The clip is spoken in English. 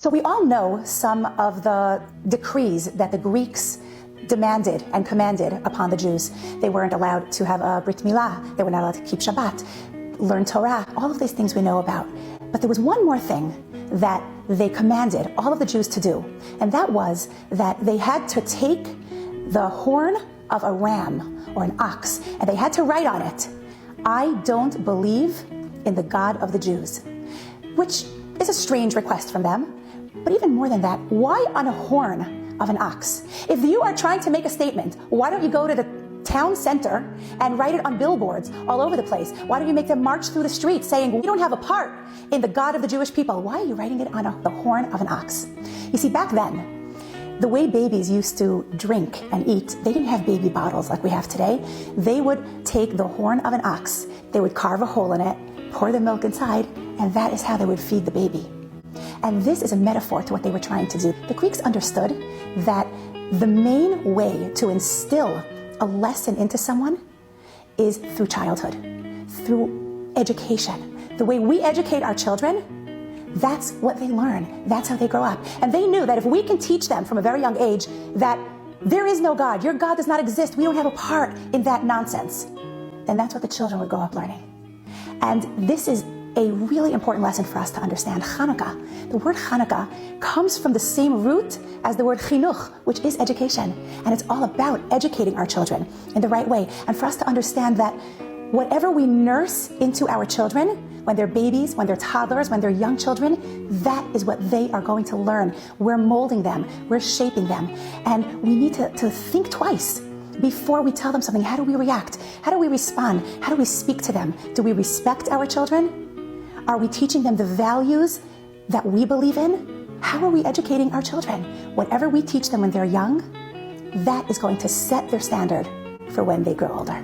So we all know some of the decrees that the Greeks demanded and commanded upon the Jews. They weren't allowed to have a Brit Milah. They were not allowed to keep Shabbat, learn Torah, all of these things we know about. But there was one more thing that they commanded all of the Jews to do, and that was that they had to take the horn of a ram or an ox, and they had to write on it, "I don't believe in the God of the Jews," which is a strange request from them. But even more than that, why on a horn of an ox? If you are trying to make a statement, why don't you go to the town center and write it on billboards all over the place? Why don't you make them march through the streets saying, "We don't have a part in the God of the Jewish people"? Why are you writing it on the horn of an ox? You see, back then, the way babies used to drink and eat, they didn't have baby bottles like we have today. They would take the horn of an ox, they would carve a hole in it, pour the milk inside, and that is how they would feed the baby. And this is a metaphor to what they were trying to do. The Greeks understood that the main way to instill a lesson into someone is through childhood, through education. The way we educate our children, that's what they learn. That's how they grow up. And they knew that if we can teach them from a very young age that there is no God, your God does not exist, we don't have a part in that nonsense, then that's what the children would grow up learning. And this is a really important lesson for us to understand. Chanukah, the word Chanukah comes from the same root as the word chinuch, which is education. And it's all about educating our children in the right way. And for us to understand that whatever we nurse into our children, when they're babies, when they're toddlers, when they're young children, that is what they are going to learn. We're molding them, we're shaping them. And we need to think twice before we tell them something. How do we react? How do we respond? How do we speak to them? Do we respect our children? Are we teaching them the values that we believe in? How are we educating our children? Whatever we teach them when they're young, that is going to set their standard for when they grow older.